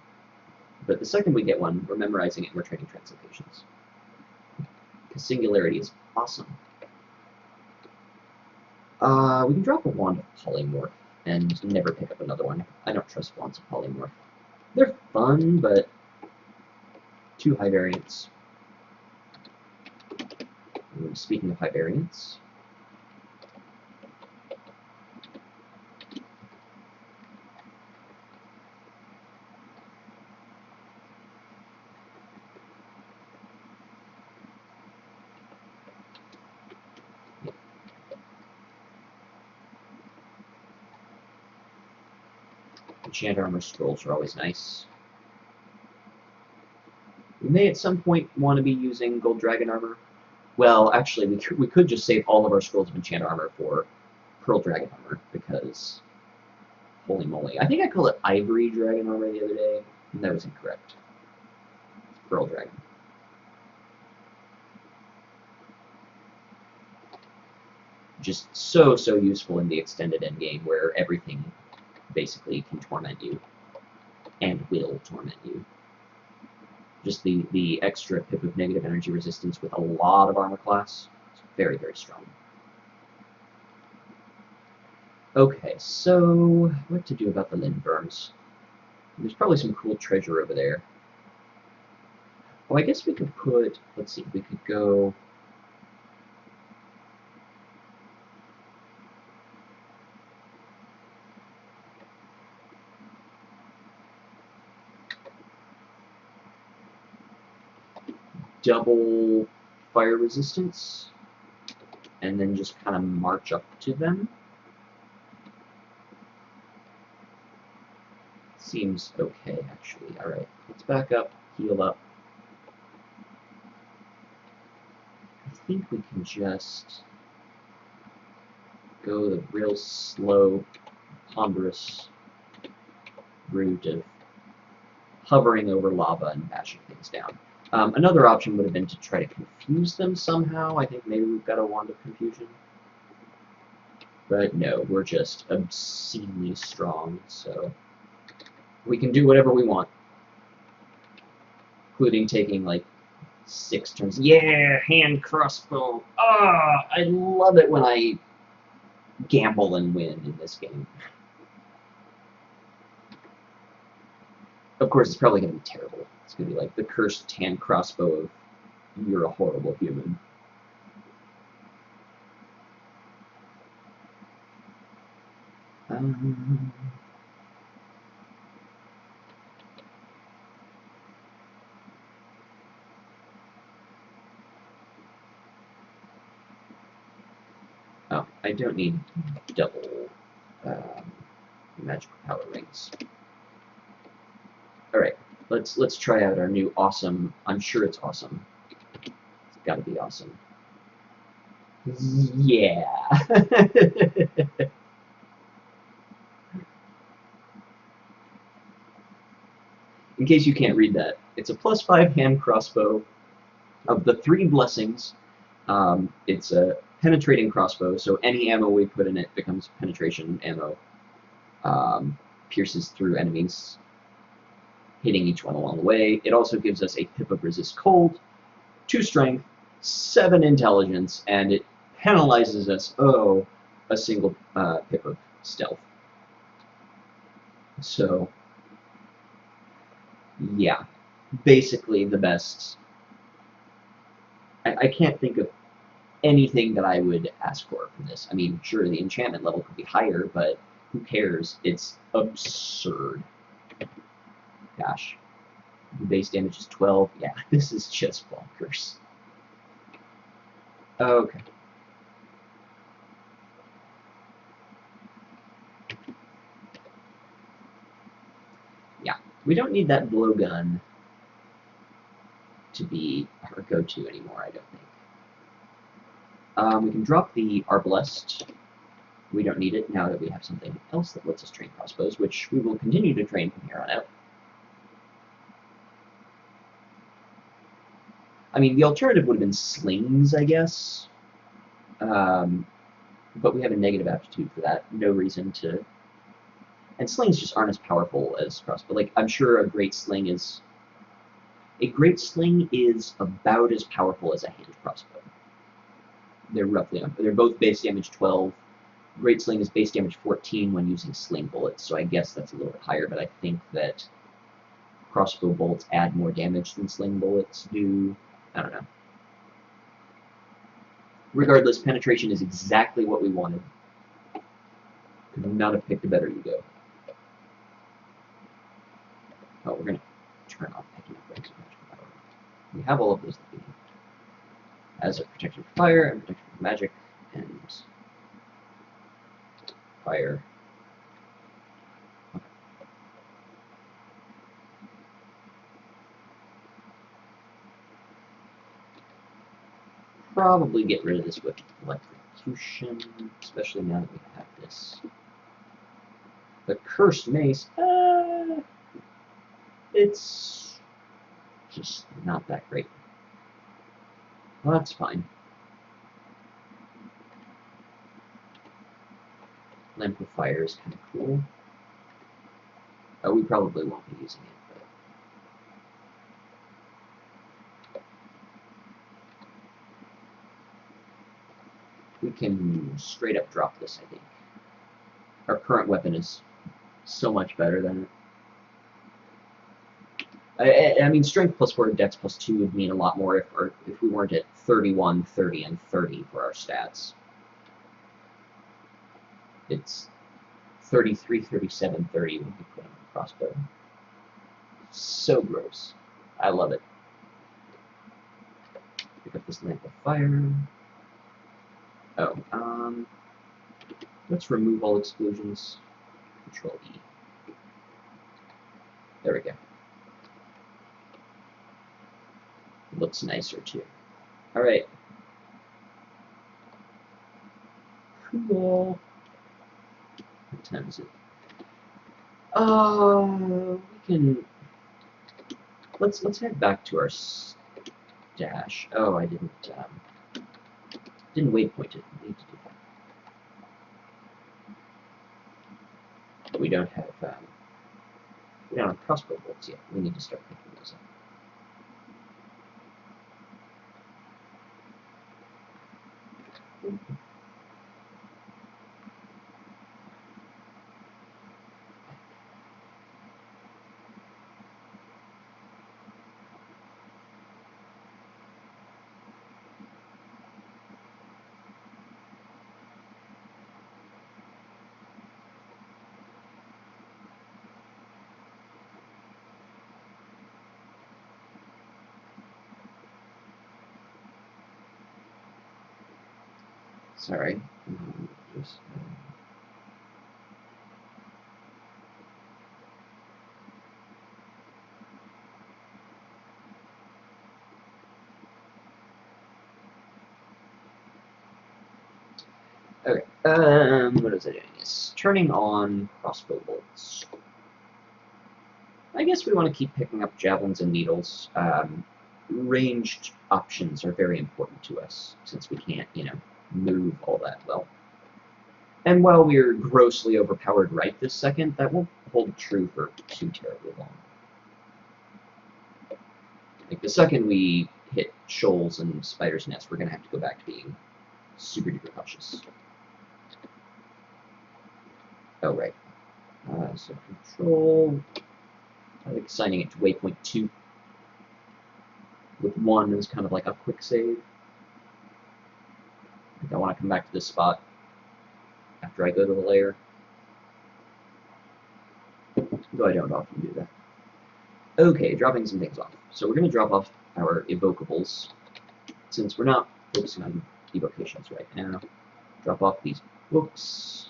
But the second we get one, we're memorizing it and we're training translocations. Because Singularity is awesome. We can drop a Wand of Polymorph and never pick up another one. I don't trust Wands of Polymorph. They're fun, but too high variance. Speaking of high variance, enchant armor scrolls are always nice. We may at some point want to be using Gold Dragon armor. Well, actually, we could just save all of our scrolls of enchant armor for Pearl Dragon armor, because holy moly. I think I called it Ivory Dragon armor the other day, and that was incorrect. Pearl Dragon. Just so useful in the extended endgame where everything basically can torment you, and will torment you. Just the extra pip of negative energy resistance with a lot of armor class. It's very, very strong. Okay, so what to do about the Lindworms? There's probably some cool treasure over there. Oh, I guess we could put, let's see, we could go... double fire resistance, and then just kind of march up to them. Seems okay, actually. Alright, let's back up, heal up. I think we can just go the real slow, ponderous route of hovering over lava and bashing things down. Another option would have been to try to confuse them somehow. I think maybe we've got a Wand of Confusion. But no, we're just obscenely strong, so we can do whatever we want. Including taking, like, 6 turns. Yeah, hand crossbow. Ah, I love it when I gamble and win in this game. Of course, it's probably going to be terrible. It's going to be like the cursed hand crossbow of you're a horrible human. Oh, I don't need double magical power rings. All right, let's try out our new awesome. I'm sure it's awesome. It's got to be awesome. Yeah. In case you can't read that, it's a +5 hand crossbow. Of the 3 blessings, it's a penetrating crossbow, so any ammo we put in it becomes penetration ammo. Pierces through enemies, hitting each one along the way. It also gives us a pip of resist cold, 2 strength, 7 intelligence, and it penalizes us, a single pip of stealth. So, yeah, basically the best. I can't think of anything that I would ask for from this. I mean, sure, the enchantment level could be higher, but who cares? It's absurd. Gosh. Base damage is 12. Yeah, this is just bonkers. Okay. Yeah, we don't need that blowgun to be our go-to anymore, I don't think. We can drop the Arbalest. We don't need it now that we have something else that lets us train crossbows, which we will continue to train from here on out. I mean, the alternative would have been slings, I guess. But we have a negative aptitude for that. No reason to... And slings just aren't as powerful as crossbow. Like, I'm sure a great sling is... A great sling is about as powerful as a hand crossbow. They're roughly on. They're both base damage 12. Great sling is base damage 14 when using sling bullets, so I guess that's a little bit higher, but I think that crossbow bolts add more damage than sling bullets do. I don't know. Regardless, penetration is exactly what we wanted. Could not have picked a better Yugo. Oh, we're going to turn off picking up ranks of magical power. We have all of those that we need. As a protection from fire and protection from magic and fire. Okay. Probably get rid of this with electrocution, especially now that we have this. The cursed mace, it's just not that great. Well, that's fine. Lamp of Fire is kind of cool. Oh, we probably won't be using it, but we can straight up drop this, I think. Our current weapon is so much better than it. I mean, strength plus 4, dex plus 2 would mean a lot more if we weren't at 31, 30, and 30 for our stats. It's 33, 37, 30 when we put on the crossbow. So gross. I love it. Pick up this Lamp of Fire. Oh, let's remove all exclusions. Control E. There we go. Looks nicer too. Alright. Cool. What time is it? We can... Let's head back to our stash. Oh, I didn't waypoint it. I need to do that. But we don't have crossbow bolts yet. We need to start picking those up. Sorry. Just, okay. What was I doing? Yes, turning on crossbow bolts. I guess we want to keep picking up javelins and needles. Ranged options are very important to us since we can't, move all that well. And while we're grossly overpowered right this second, that won't hold true for too terribly long. Like, the second we hit shoals and spiders' nests, we're going to have to go back to being super duper cautious. Oh, right. So control, I like assigning it to waypoint 2. With 1 is kind of like a quick save. I think I want to come back to this spot after I go to the lair. Though I don't often do that. Okay, dropping some things off. So we're going to drop off our evocables, since we're not focusing on evocations right now. Drop off these books.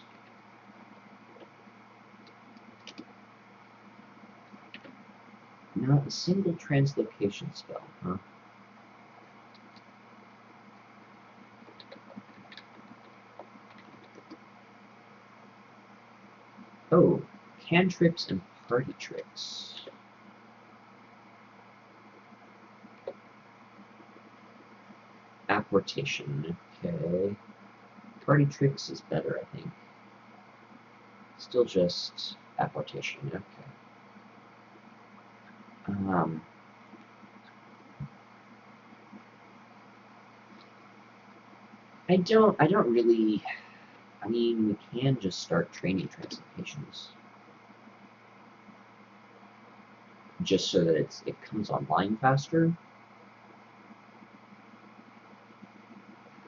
Not a single translocation spell, huh? Oh, cantrips and party tricks. Apportation, okay. Party tricks is better, I think. Still just apportation, okay. I don't really, I mean, we can just start training translocations. Just so that it comes online faster.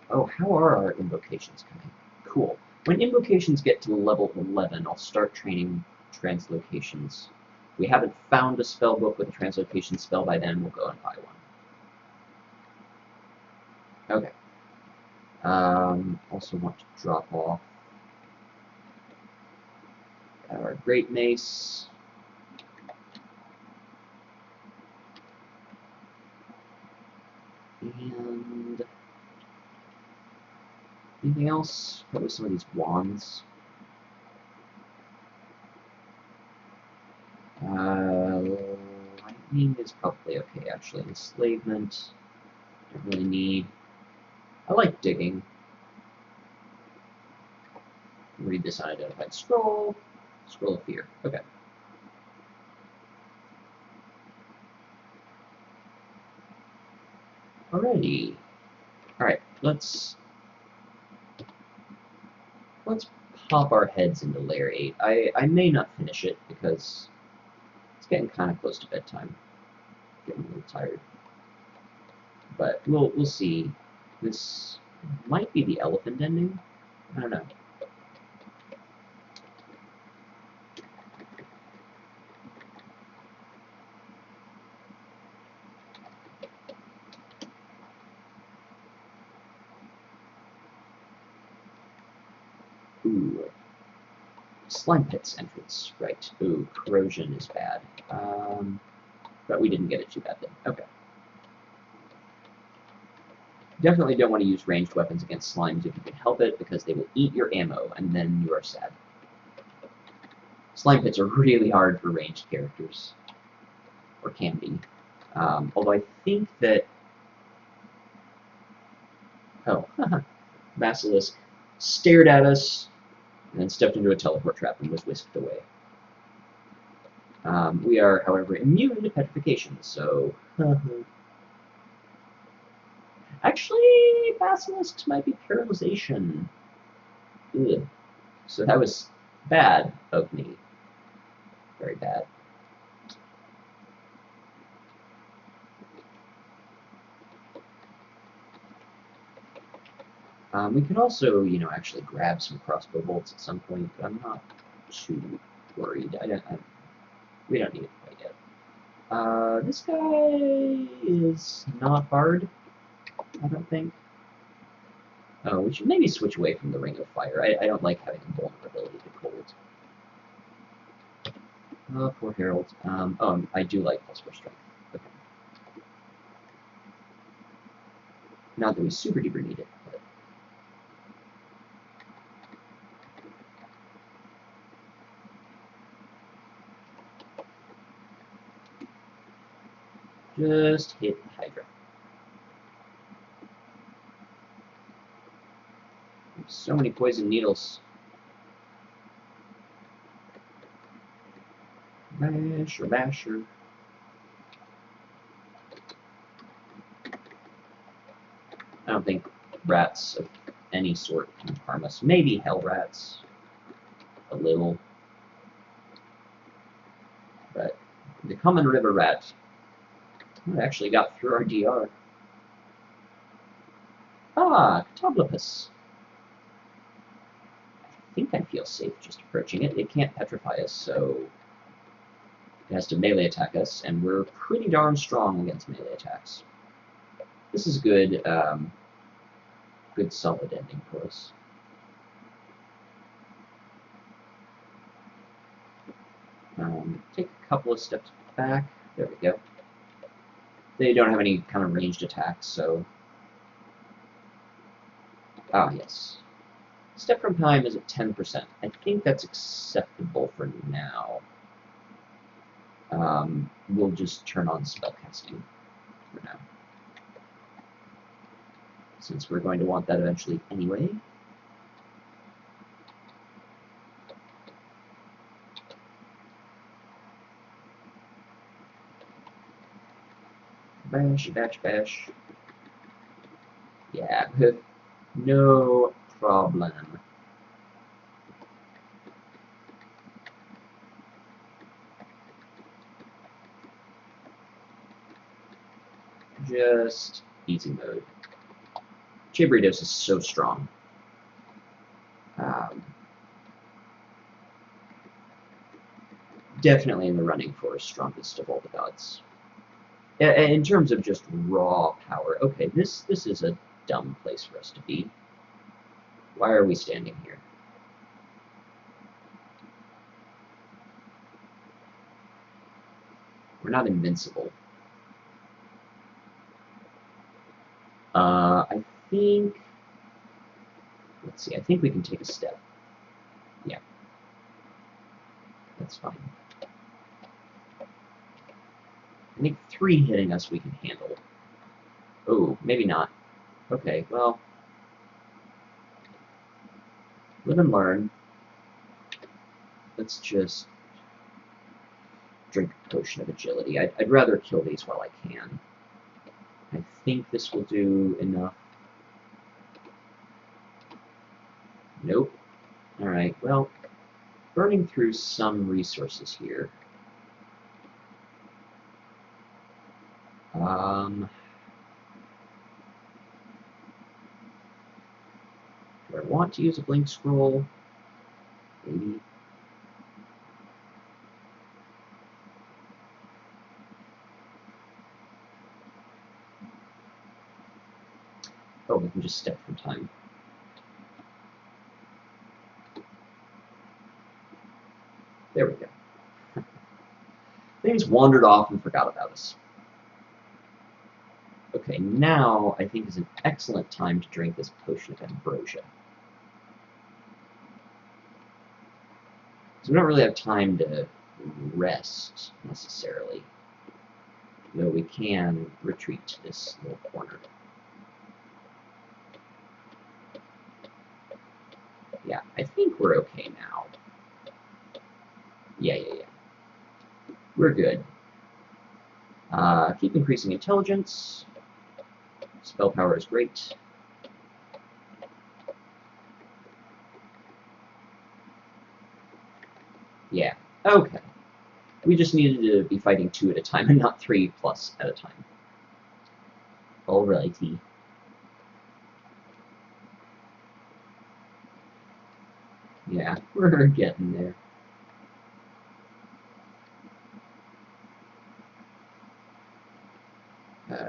Oh, how are our invocations coming? Cool. When invocations get to level 11, I'll start training translocations. We haven't found a spell book with a translocation spell by then, we'll go and buy one. Okay. Also want to drop off our Great Mace. And anything else? Probably some of these wands. Lightning is probably okay, actually. Enslavement, don't really need. I like digging. Read this unidentified scroll. Scroll of Fear. Okay. Alrighty. Alright, let's pop our heads into Layer 8. I may not finish it because it's getting kind of close to bedtime. Getting a little tired. But we'll see. This might be the elephant ending. I don't know. Ooh. Slime Pits entrance. Right. Ooh, corrosion is bad. But we didn't get it too badly. Okay. Definitely don't want to use ranged weapons against slimes if you can help it, because they will eat your ammo, and then you are sad. Slime pits are really hard for ranged characters. Or can be. Although I think that... Oh, Basilisk stared at us, and then stepped into a teleport trap and was whisked away. We are, however, immune to petrification, so... Actually, basilisks might be paralyzation. Ugh. So that was bad of me. Very bad. We could also, actually grab some crossbow bolts at some point, but I'm not too worried. We don't need it quite yet. This guy is not hard, I don't think. Oh, we should maybe switch away from the Ring of Fire. I don't like having a vulnerability to cold. Poor Herald. I do like +4 strength. Okay. Not that we super duper need it, but... Just hit the Hydra. So many poison needles. Basher, basher. I don't think rats of any sort can harm us. Maybe hell rats, a little. But the common river rat actually got through our DR. Ah, Catoblopus. I think I feel safe just approaching it. It can't petrify us, so it has to melee attack us, and we're pretty darn strong against melee attacks. This is good, good solid ending for us. Take a couple of steps back. There we go. They don't have any kind of ranged attacks, so... Ah, yes. Step from time is at 10%. I think that's acceptable for now. We'll just turn on spellcasting for now, since we're going to want that eventually anyway. Bash, bash, bash. Yeah, no problem. Just easy mode. Chabritos is so strong. Definitely in the running for strongest of all the gods. In terms of just raw power, okay, this is a dumb place for us to be. Why are we standing here? We're not invincible. I think... Let's see, I think we can take a step. Yeah. That's fine. I think 3 hitting us we can handle. Oh, maybe not. Okay, well... Live and learn. Let's just drink a potion of agility. I'd rather kill these while I can. I think this will do enough. Nope. Alright, well, burning through some resources here. Do I want to use a blink scroll? Maybe. Oh, we can just step from time. There we go. Things wandered off and forgot about us. Okay, now I think is an excellent time to drink this potion of ambrosia. So we don't really have time to rest, necessarily. Though we can retreat to this little corner. Yeah, I think we're okay now. Yeah. We're good. Keep increasing intelligence. Spell power is great. Yeah, okay. We just needed to be fighting 2 at a time and not 3 plus at a time. Alrighty. Yeah, we're getting there.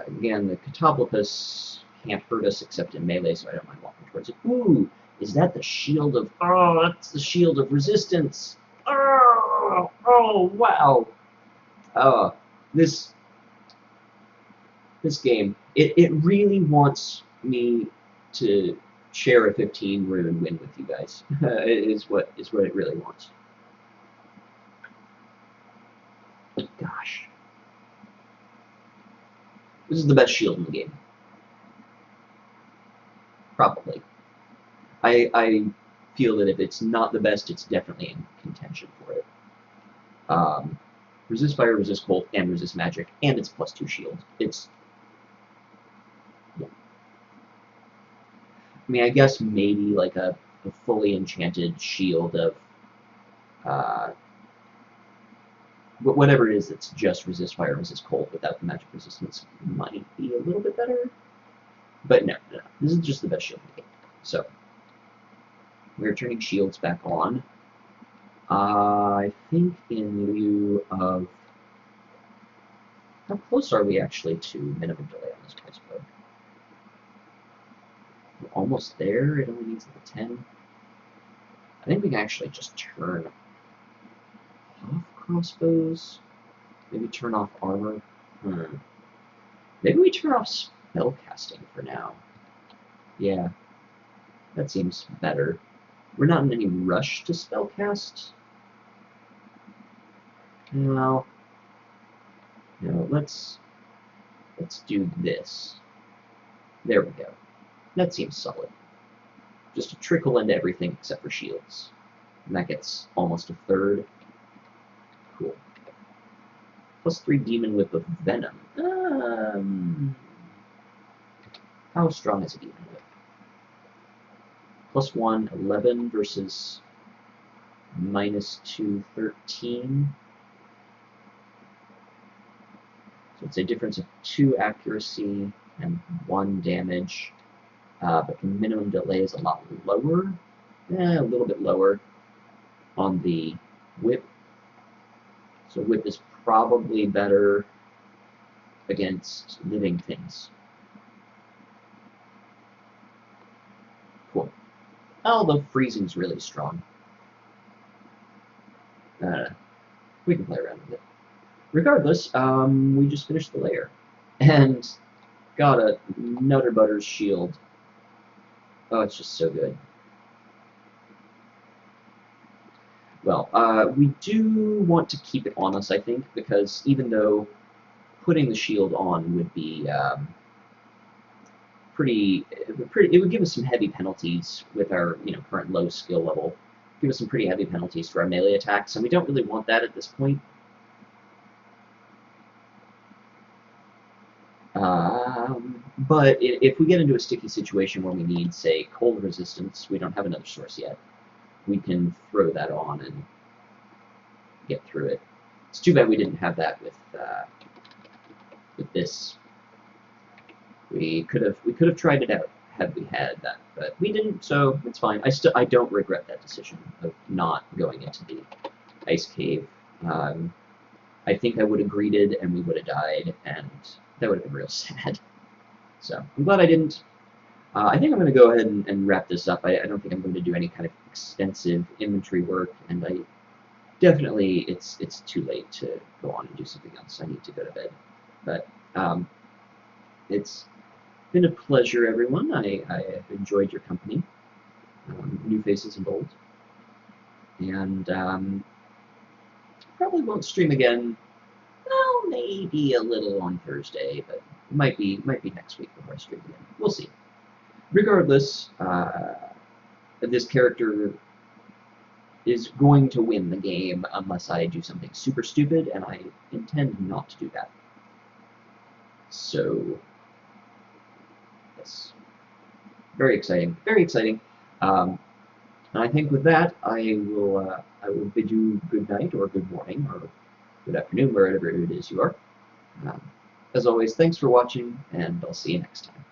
Again, the Catoblopus can't hurt us except in melee, so I don't mind walking towards it. Ooh, is that the shield of... Oh, that's the shield of resistance! Oh, wow! This game, it really wants me to share a 15 rune win with you guys. is what it really wants. Gosh. This is the best shield in the game. Probably. I feel that if it's not the best, it's definitely in contention for it. Resist fire, resist cold, and resist magic, and it's +2 shield. It's... Yeah. mean, I guess maybe like a fully enchanted shield of whatever it is that's just resist fire, resist cold without the magic resistance might be a little bit better. But no. This is just the best shield in the game. So, we're turning shields back on. I think in lieu of... How close are we actually to minimum delay on this crossbow? We're almost there. It only needs like a 10. I think we can actually just turn off crossbows. Maybe turn off armor. Maybe we turn off spellcasting for now. Yeah, that seems better. We're not in any rush to spellcast. No, let's do this. There we go. That seems solid. Just to trickle into everything except for shields. And that gets almost a third. Cool. +3 Demon Whip of Venom. How strong is a Demon Whip? +1, 11 versus -2, 13. So it's a difference of 2 accuracy and 1 damage. But the minimum delay is a lot lower. A little bit lower on the whip. So whip is probably better against living things. Cool. Although freezing's really strong. We can play around with it. Regardless, we just finished the layer. And got a Nutter Butters shield. Oh, it's just so good. Well, we do want to keep it on us, I think, because even though putting the shield on would be it would give us some heavy penalties with our current low skill level. Give us some pretty heavy penalties for our melee attacks, and we don't really want that at this point. But if we get into a sticky situation where we need, say, cold resistance, we don't have another source yet, we can throw that on and get through it. It's too bad we didn't have that with this. We could have tried it out had we had that, but we didn't, so it's fine. I don't regret that decision of not going into the ice cave. I think I would have greeted and we would have died, and that would have been real sad. So I'm glad I didn't. I think I'm going to go ahead and wrap this up. I don't think I'm going to do any kind of extensive inventory work, and I definitely it's too late to go on and do something else. I need to go to bed. But it's been a pleasure, everyone. I have enjoyed your company. New faces and old. And probably won't stream again. Well, maybe a little on Thursday, but it might be next week before I stream again. We'll see. Regardless, this character is going to win the game unless I do something super stupid, and I intend not to do that. So, yes. Very exciting. Very exciting. And I think with that, I will bid you good night, or good morning, or good afternoon, wherever it is you are. As always, thanks for watching, and I'll see you next time.